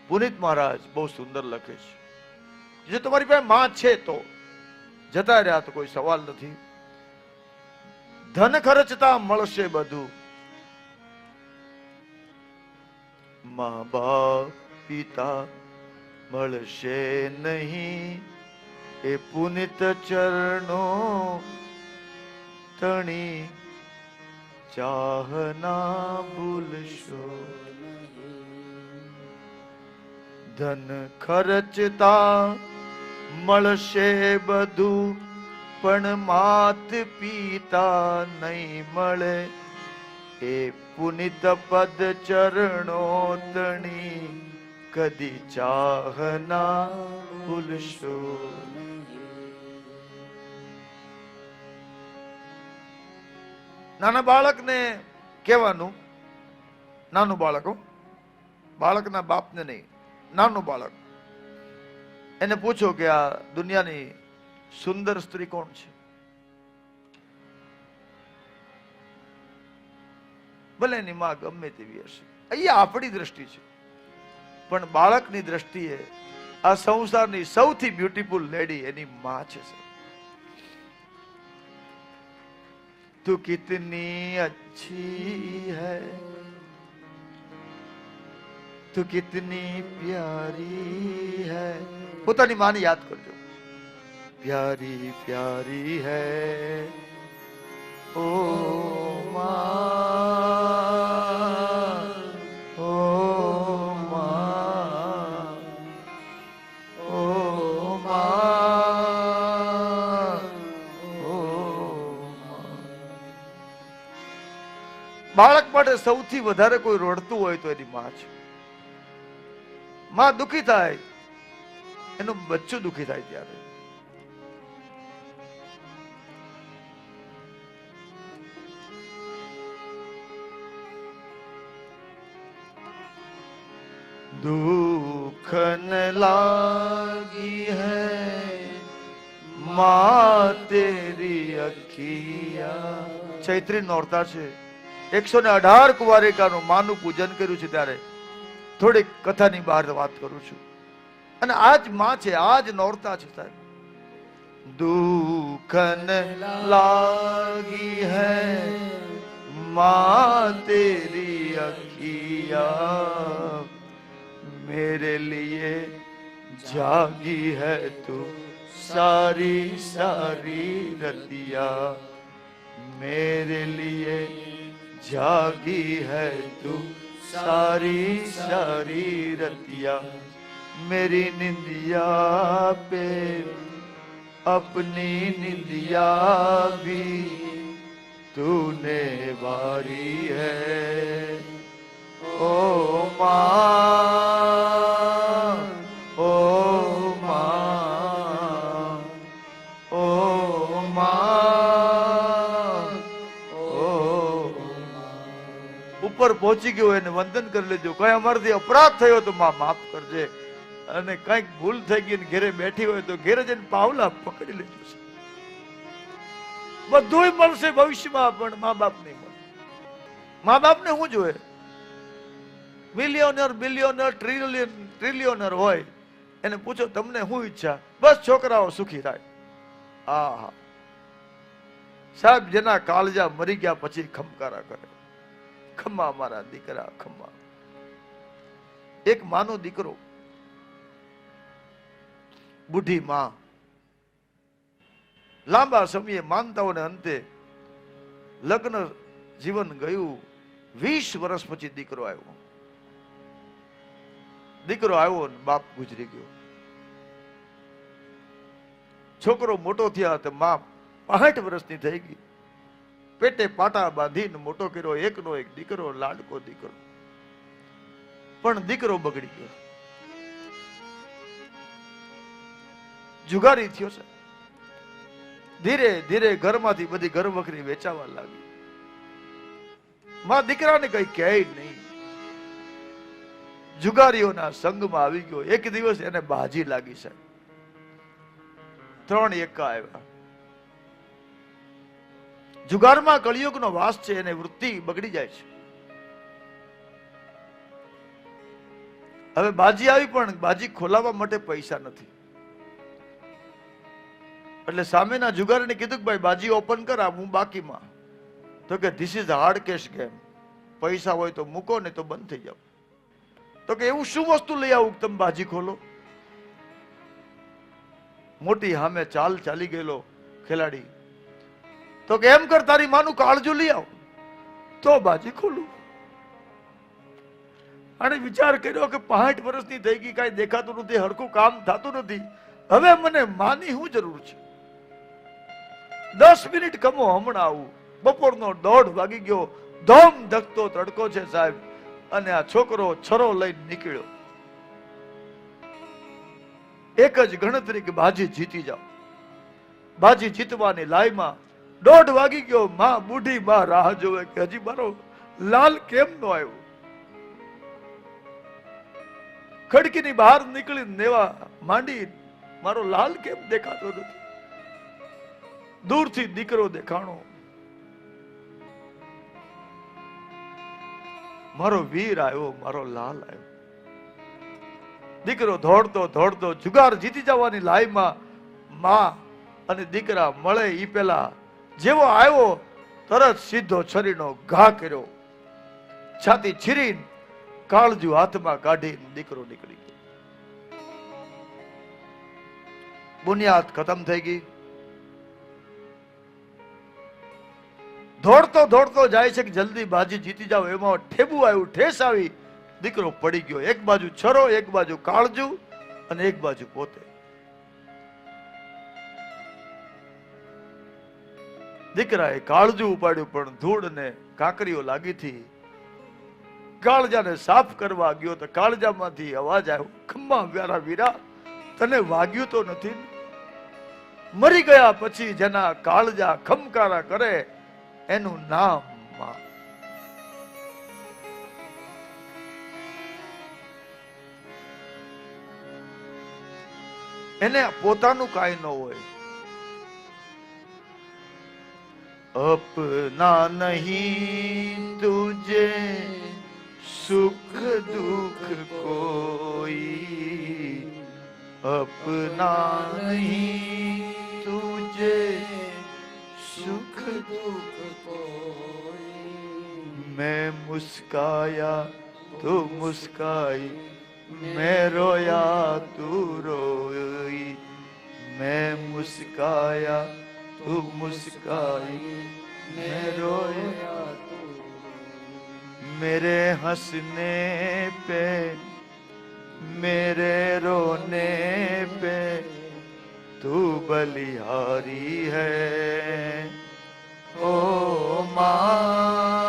પુનિત મહારાજ બહુ સુંદર લખે છે, જે તમારી પાસે માં છે તો જતા રહ્યા તો કોઈ સવાલ નથી. ધન ખર્ચતા મળશે બધું, મા બાપ પિતા મળશે નહીં. એ પુનિત ચરણો તણી ચાહના ભૂલશો. ધન ખર્ચતા મળશે બધું, પણ માત પિતા નહીં મળે. એ પુનિત પદ ચરણો તણી કદી ચાહના ભૂલશો. નાના બાળકને કહેવાનું, નાનું બાળક, બાળકના બાપને નહીં, નાનું બાળક, એને પૂછો કે આ દુનિયાની સુંદર સ્ત્રી કોણ છે? ભલે એની માં ગમે તેવી હશે, અહીંયા આપણી દ્રષ્ટિ છે, પણ બાળકની દ્રષ્ટિએ આ સંસારની સૌથી બ્યુટીફુલ લેડી એની માં છે. તું કિતની અચ્છી હૈ, તું કિતની પ્યારી હૈ. પોતાની માને યાદ કરજો. પ્યારી પ્યારી હૈ ઓ માં, ઓ માં, ઓ માં, ઓ માં. બાળક માટે સૌથી વધારે કોઈ રડતું હોય તો એની માં છે. માં દુખી થાય, એનું બચ્ચું દુખી થાય ત્યારે. दुख न लागी है माँ तेरी अखिया. ચૈત્રી નોરતા છે, 118 કુંવારિકાનું માનું પૂજન કર્યું છે ત્યારે થોડીક કથાની બહાર વાત કરું છું. અને આજ માં છે, આજ નોરતા છે સાહેબ. દુઃખ ન લાગી હૈ माँ तेरी अखियाँ, मेरे लिए जागी है तू सारी सारी रतिया. मेरे लिए जागी है तू सारी सारी रतिया. मेरी निंदिया पे अपनी निंदिया भी तूने वारी है. ओ माँ, ओ माँ, ओ माँ, ओ માँ. ઉપર પહોંચી ગયો એને વંદન કરી લેજો. કઈ અમારાથી અપરાધ થયો તો માં માફ કરજે, અને કઈક ભૂલ થઈ ગઈ ને ઘેરે બેઠી હોય તો ઘેરે જઈને પાવલા પકડી લેજો. બધું મળશે ભવિષ્યમાં, પણ મા બાપ નહીં મળે. મા બાપ ને શું જોઈએ? મિલિયોનર, બિલિયોનર, ટ્રિલિયોનર હોય, એને પૂછો તમને શું ઈચ્છા? બસ છોકરાઓ સુખી થાય. આહા સાહેબ, જેના કાળજા મરી ગયા પછી ખમકારા કરે, ખમ્મા મારા દીકરા ખમ્મા. એક માનો દીકરો, બુઢી માં, લાંબા સમયે માનતાઓને અંતે લગ્ન જીવન ગયું. 20 વર્ષ પછી દીકરો આવ્યો. દીકરો આવ્યો ને બાપ ગુજરી ગયો. છોકરો મોટો થયા તો માં 65 વર્ષની થઈ ગઈ. પેટે પાટા બાંધીને મોટો કર્યો, એકનો એક દીકરો, લાડકો દીકરો. પણ દીકરો બગડી ગયો, જુગારી થયો છે. ધીરે ધીરે ઘરમાંથી બધી ઘરવખરી વેચાવા લાગી. માં દીકરાને કઈ કહે નહીં, જુગારીઓના સંગમાં આવી ગયો. એક દિવસ એને બાજી લાગી છે. 3 એકા આવ્યા. જુગારમાં કળિયુગનો વાસ છે, એને વૃત્તિ બગડી જાય છે. હવે બાજી આવી પણ બાજી ખોલાવવા માટે પૈસા નથી. એટલે સામેના જુગારીને કીધું કે ભાઈ બાજી ઓપન કર, હું બાકીમાં. તો કે this is hard cash game, પૈસા હોય તો મૂકો ને તો બંધ થઈ જાવ. તો કે એવું શું વસ્તુ લઈ આવું તમે બાજી ખોલો? મોટી સામે ચાલ ચાલી ગયેલો ખેલાડી તો કે એમ કર, તારી માનું કાળજું લઈ આવ તો બાજી ખોલું. અને વિચાર કર્યો કે 65 વર્ષની થઈ ગઈ, કાંઈ દેખાતું નથી, હરખું કામ થતું નથી, હવે મને માની શું જરૂર છે? 10 મિનિટ કમો, હમણાં આવું. બપોરનો 1:30 વાગી ગયો, ધોમ ધકતો તડકો છે સાહેબ, અને આ છોકરો છરો લઈને નીકળ્યો. એક જ ગણતરી કે બાજી જીતી જાવ. બાજી જીતવાની લાઈમાં 1:30 વાગી ગયો. માં બુઢી માં રાહ જોવે કે હજી મારો લાલ કેમ નો આવ્યો. ખડકીની બહાર નીકળી નેવા માંડી, મારો લાલ કેમ દેખાતો નથી. દૂરથી દીકરો દેખાણો, મારો વીર આવ્યો, મારો લાલ આવ્યો. દીકરો દોડતો દોડતો જુગાર જીતી જવાની લાઈમાં માં અને દીકરા મળે ઈ પેલા જેવો આવ્યો તરત સીધો છરીનો ઘા કર્યો, છાતી છીરીને કાળજુ હાથમાં કાઢીને દીકરો નીકળી ગયો. બુનિયાદ ખતમ થઈ ગઈ. દોડતો દોડતો જાય છે કે જલ્દી બાજી જીતી જાવ, એમાં ઠેબુ આવ્યું, ઠેસ આવી, દીકરો પડી ગયો. એક બાજુ છરો, એક બાજુ કાળજુ અને એક બાજુ પોતે. દીકરાએ કાળજુ ઉપાડ્યું પણ ધૂળ ને કાંકરીઓ લાગી હતી. કાળજાને સાફ કરવા ગયો તો કાળજામાંથી અવાજ આવ્યો, ખમ્મા વ્યારા વીરા, તને વાગ્યું તો નથી? મરી ગયા પછી જેના કાળજા ખમકારા કરે એનું નામ માં. એને પોતાનું કાંઈ ન હોય. अपना नहीं तुझे सुख दुख कोई, अपना नहीं तुझे सुख दुख कोई. मैं मुस्काया तू मुस्काई, मैं रोया तू रोई, मैं मुस्काया तू मुस्काई, मैं रोया तू. मेरे हंसने पे मेरे रोने पे तू बलिहारी है ओ माँ.